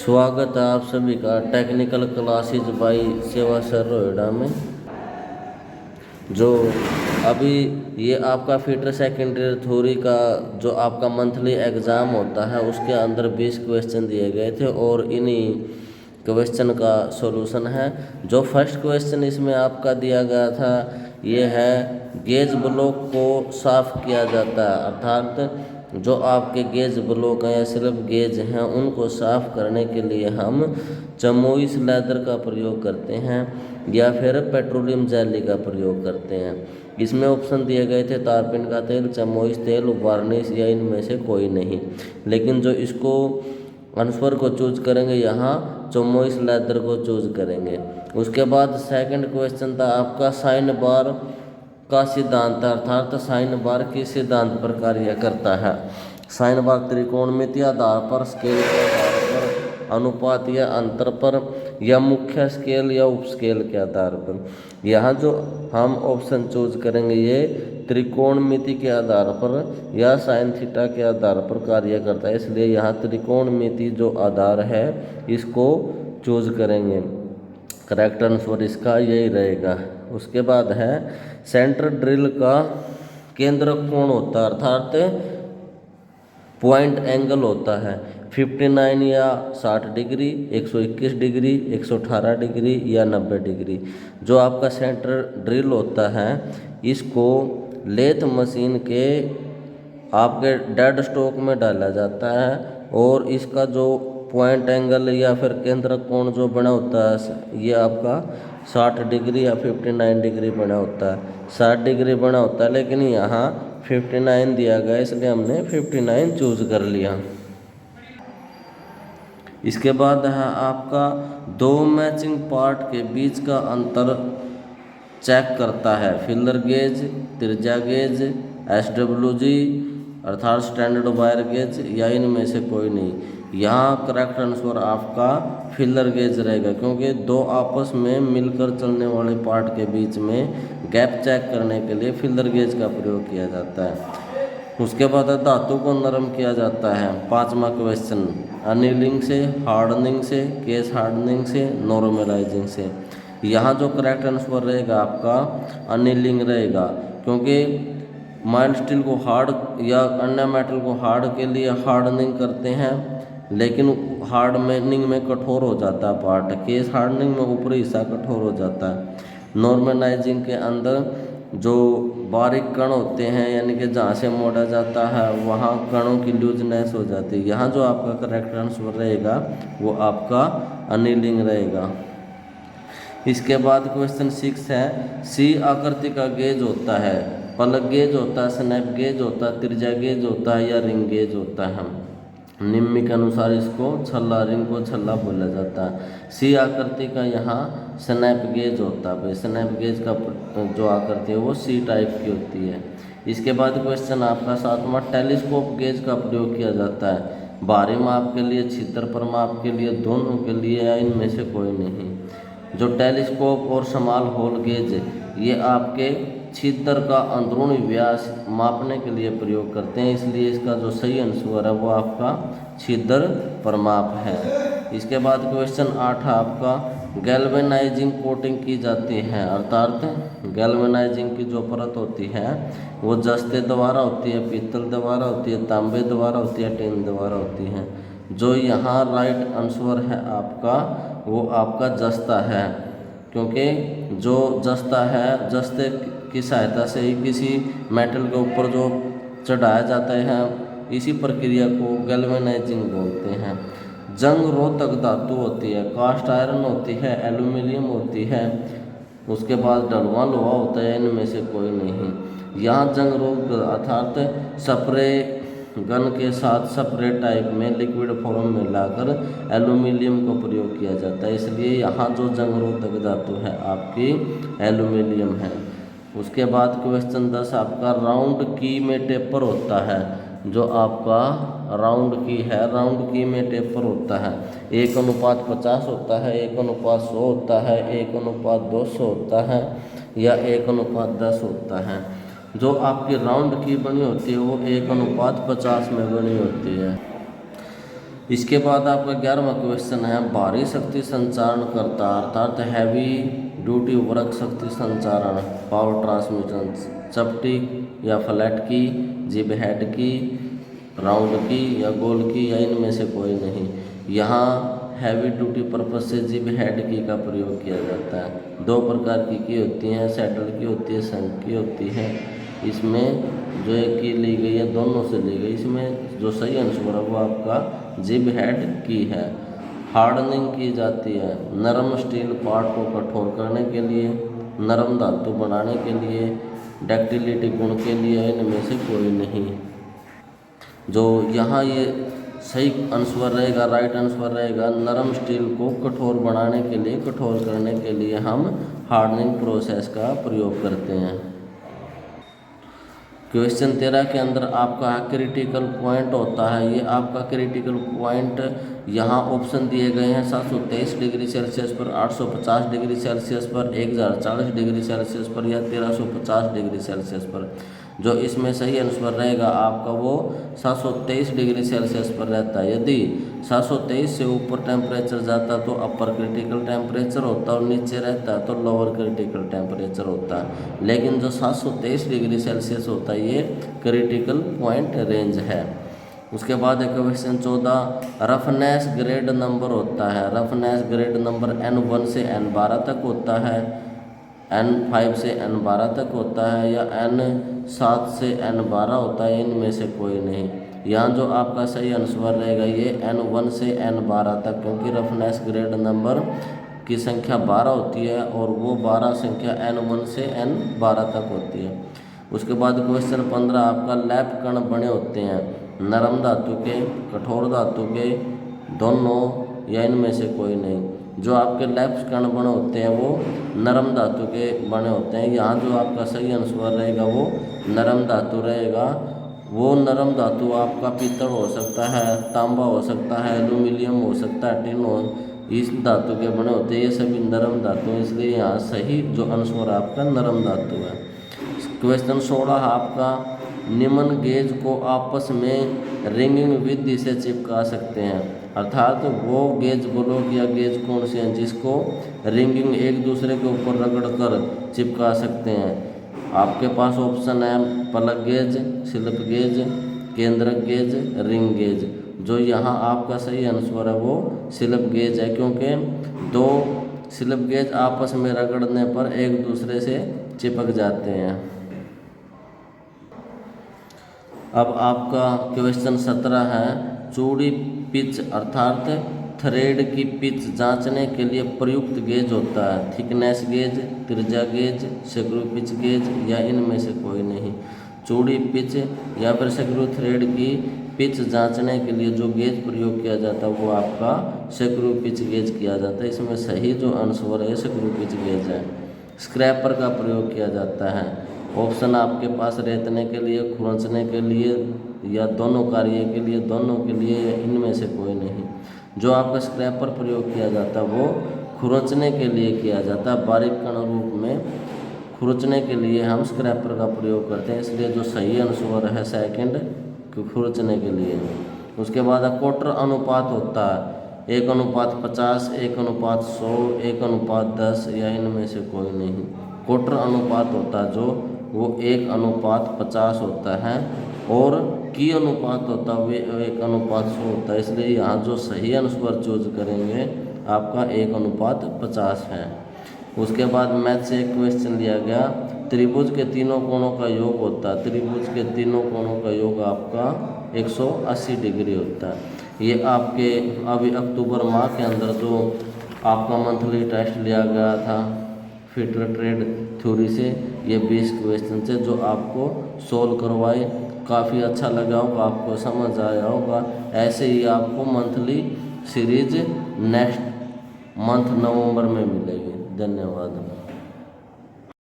स्वागत है आप सभी का टेक्निकल क्लासेज बाई सेवा सर रोहिड़ा में। जो अभी ये आपका फिटर सेकेंडरी थ्योरी का जो आपका मंथली एग्ज़ाम होता है उसके अंदर 20 क्वेश्चन दिए गए थे और इन्हीं क्वेश्चन का सॉल्यूशन है। जो फर्स्ट क्वेश्चन इसमें आपका दिया गया था ये है गेज ब्लॉक को साफ किया जाता है, अर्थात जो आपके गेज ब्लॉक हैं या सिर्फ गेज हैं उनको साफ़ करने के लिए हम चमोइस लेदर का प्रयोग करते हैं या फिर पेट्रोलियम जेली का प्रयोग करते हैं। इसमें ऑप्शन दिए गए थे तारपीन का तेल, चमोइस तेल, वार्निश या इनमें से कोई नहीं। लेकिन जो इसको आंसर को चूज करेंगे यहाँ चमोइस लेदर को चूज करेंगे। उसके बाद सेकंड क्वेश्चन था आपका साइन बार का सिद्धांत, अर्थात साइन बार किस सिद्धांत पर कार्य करता है। साइन बार त्रिकोणमितीय आधार पर, स्केल के आधार पर, अनुपात या अंतर पर, या मुख्य स्केल या उपस्केल के आधार पर। यहाँ जो हम ऑप्शन चूज करेंगे ये त्रिकोणमिति के आधार पर या साइन थीटा के आधार पर कार्य करता है, इसलिए यहाँ त्रिकोणमिति जो आधार है इसको चूज करेंगे। करेक्ट आंसर इसका यही रहेगा। उसके बाद है सेंटर ड्रिल का केंद्र कोण होता है, अर्थात पॉइंट एंगल होता है 59 या 60 डिग्री, 121 डिग्री, 118 डिग्री या 90 डिग्री। जो आपका सेंटर ड्रिल होता है इसको लेथ मशीन के आपके डेड स्टॉक में डाला जाता है और इसका जो पॉइंट एंगल या फिर केंद्र कोण जो बना होता है ये आपका 60 डिग्री या 59 डिग्री बना होता है। 60 डिग्री बना होता है लेकिन यहाँ 59 दिया गया इसलिए हमने 59 चूज कर लिया। इसके बाद है आपका दो मैचिंग पार्ट के बीच का अंतर चेक करता है फिलर गेज, त्रिज्या गेज, SWG अर्थात स्टैंडर्ड वायर गेज या इनमें से कोई नहीं। यहाँ करेक्ट आंसर आपका फिलर गेज रहेगा क्योंकि दो आपस में मिलकर चलने वाले पार्ट के बीच में गैप चेक करने के लिए फिलर गेज का प्रयोग किया जाता है। उसके बाद धातु को नरम किया जाता है। पांचवा क्वेश्चन अनिलिंग से, हार्डनिंग से, केस हार्डनिंग से, नॉर्मलाइजिंग से। यहाँ जो करेक्ट आंसर रहेगा आपका अनिलिंग रहेगा क्योंकि माइल्ड स्टील को हार्ड या अन्य मेटल को हार्ड के लिए हार्डनिंग करते हैं लेकिन हार्डनिंग में कठोर हो जाता है पार्ट। केस हार्डनिंग में ऊपरी हिस्सा कठोर हो जाता है। नॉर्मलाइजिंग के अंदर जो बारीक कण होते हैं यानी कि जहाँ से मोड़ा जाता है वहाँ कणों की लूजनेस हो जाती है। यहाँ जो आपका करेक्ट आंसर रहेगा वो आपका अनिलिंग रहेगा। इसके बाद क्वेश्चन 6 है सी आकृति का गेज होता है, पलक गेज होता है, स्नैप गेज होता है, त्रिज्या गेज होता है या रिंग गेज होता है। निम्न के अनुसार इसको छल्ला, रिंग को छल्ला बोला जाता है। सी आकृति का यहाँ स्नैप गेज होता है। भाई स्नैप गेज का जो आकृति है वो सी टाइप की होती है। इसके बाद क्वेश्चन आपका 7वां टेलीस्कोप गेज का प्रयोग किया जाता है बाहरी माप के लिए, छिद्र पर माप के लिए, दोनों के लिए या इनमें से कोई नहीं। जो टेलीस्कोप और स्मॉल होल गेज ये आपके छिद्र का अंदरूनी व्यास मापने के लिए प्रयोग करते हैं, इसलिए इसका जो सही आंसर है वो आपका छिद्र परमाप है। इसके बाद क्वेश्चन 8 है आपका गैल्वेनाइजिंग कोटिंग की जाती है, अर्थात गैल्वेनाइजिंग की जो परत होती है वो जस्ते द्वारा होती है, पीतल द्वारा होती है, तांबे द्वारा होती है, टिन द्वारा होती है। जो यहाँ राइट आंसर है आपका वो आपका जस्ता है क्योंकि जो जस्ता है जस्ते की सहायता से ही किसी मेटल के ऊपर जो चढ़ाया जाता है इसी प्रक्रिया को गैल्वेनाइजिंग बोलते हैं। जंग रोधक धातु होती है, कास्ट आयरन होती है, एल्यूमिनियम होती है, उसके बाद ढलवां लोहा होता है, इनमें से कोई नहीं। यहाँ जंग रोध अर्थात स्प्रे गन के साथ स्प्रे टाइप में लिक्विड फॉर्म में लाकर एल्यूमिनियम को प्रयोग किया जाता है, इसलिए यहाँ जो जंग रोधक धातु है आपकी एल्यूमिनियम है। उसके बाद क्वेश्चन 10 आपका राउंड की में टेपर होता है। जो आपका राउंड की है, राउंड की में टेपर होता है 1:50 होता है, 1:100 होता है, 1:200 होता है या 1:10 होता है। जो आपकी राउंड की बनी होती है वो 1:50 में बनी होती है। इसके बाद आपका 11वां क्वेश्चन है भारी शक्ति संचारण करता अर्थात हैवी ड्यूटी वर्क शक्ति संचारण पावर ट्रांसमिशन चपटी या फ्लैट की, जिब हेड की, राउंड की या गोल की या इनमें से कोई नहीं। यहाँ हैवी ड्यूटी पर्पज से जिब हेड की का प्रयोग किया जाता है। दो प्रकार की होती हैं, सैडल की होती है, शंख की होती है। इसमें जो एक की ली गई है दोनों से ली गई, इसमें जो सही आंसर है वो आपका जिब हेड की है। हार्डनिंग की जाती है नरम स्टील पार्ट को कठोर करने के लिए, नरम धातु बनाने के लिए, डक्टिलिटी गुण के लिए, इनमें से कोई नहीं। जो यहाँ ये सही आंसर रहेगा, राइट आंसर रहेगा, नरम स्टील को कठोर बनाने के लिए, कठोर करने के लिए हम हार्डनिंग प्रोसेस का प्रयोग करते हैं। क्वेश्चन 13 के अंदर आपका क्रिटिकल पॉइंट होता है। ये आपका क्रिटिकल पॉइंट यहाँ ऑप्शन दिए गए हैं 723 डिग्री सेल्सियस पर, 850 डिग्री सेल्सियस पर, 1040 डिग्री सेल्सियस पर या 1350 डिग्री सेल्सियस पर। जो इसमें सही आंसर रहेगा आपका वो 723 डिग्री सेल्सियस पर रहता है। यदि 723 से ऊपर टेम्परेचर जाता तो अपर क्रिटिकल टेम्परेचर होता है और नीचे रहता है तो लोअर क्रिटिकल टेम्परेचर होता है। लेकिन जो 723 डिग्री सेल्सियस होता है ये क्रिटिकल पॉइंट रेंज है। उसके बाद है क्वेश्चन 14, रफनेस ग्रेड नंबर होता है। रफनेस ग्रेड नंबर N1 से N12 तक होता है, N5 से N12 तक होता है या N7 से N12 होता है, इनमें से कोई नहीं। यहाँ जो आपका सही आंसर रहेगा ये N1 से N12 तक, क्योंकि रफनेस ग्रेड नंबर की संख्या 12 होती है और वो 12 संख्या N1 से N12 तक होती है। उसके बाद क्वेश्चन 15 आपका लैप कण बने होते हैं नरम धातु के, कठोर धातु के, दोनों या इनमें से कोई नहीं। जो आपके लैप कण बने होते हैं वो नरम धातु के बने होते हैं। यहाँ जो आपका सही आंसर रहेगा वो नरम धातु रहेगा। वो नरम धातु आपका पीतल हो सकता है, तांबा हो सकता है, एल्यूमिनियम हो सकता है, टिन हो, इस धातु के बने होते हैं। ये सभी नरम धातु हैं, इसलिए यहाँ सही जो आंसर आपका नरम धातु है। क्वेश्चन 16 आपका निम्न गेज को आपस में रिंगिंग विधि से चिपका सकते हैं। अर्थात वो गेज ब्लॉक या गेज कौन से हैं जिसको रिंगिंग एक दूसरे के ऊपर रगड़ कर चिपका सकते हैं। आपके पास ऑप्शन है प्लग गेज, स्लिप गेज, केंद्रक गेज, रिंग गेज। जो यहाँ आपका सही आंसर है वो स्लिप गेज है, क्योंकि दो स्लिप गेज आपस में रगड़ने पर एक दूसरे से चिपक जाते हैं। अब आपका क्वेश्चन 17 है चूड़ी पिच अर्थात थ्रेड की पिच जांचने के लिए प्रयुक्त गेज होता है। थिकनेस गेज, त्रिज्या गेज, स्क्रू पिच गेज या इनमें से कोई नहीं। चूड़ी पिच या फिर स्क्रू थ्रेड की पिच जांचने के लिए जो गेज प्रयोग किया जाता है वो आपका स्क्रू पिच गेज किया जाता है। इसमें सही जो आंसर है स्क्रू पिच गेज है। स्क्रैपर का प्रयोग किया जाता है। ऑप्शन आपके पास रेतने के लिए, खुरंचने के लिए या दोनों कार्य के लिए, दोनों के लिए या इनमें से कोई नहीं। जो आपका स्क्रैपर प्रयोग किया जाता है वो खुरंचने के लिए किया जाता है। बारीक कण रूप में खुरंचने के लिए हम स्क्रैपर का प्रयोग करते हैं, इसलिए जो सही आंसर है सेकंड खुरंचने के लिए। उसके बाद क्वार्टर अनुपात होता है 1:50, 1:100, 1:10 या इनमें से कोई नहीं। क्वार्टर अनुपात होता है जो वो 1:50 होता है और की अनुपात होता है वो 1:100 होता है। इसलिए यहाँ जो सही आंसर चूज करेंगे आपका 1:50 है। उसके बाद मैथ से एक क्वेश्चन दिया गया त्रिभुज के तीनों कोणों का योग होता है। त्रिभुज के तीनों कोणों का योग आपका 180 डिग्री होता है। ये आपके अभी अक्टूबर माह के अंदर जो आपका मंथली टेस्ट लिया गया था फिट ट्रेड थ्योरी से, ये 20 क्वेश्चन से जो आपको सोल्व करवाए, काफ़ी अच्छा लगा होगा, आपको समझ आया होगा। ऐसे ही आपको मंथली सीरीज नेक्स्ट मंथ नवंबर में मिलेगी। धन्यवाद।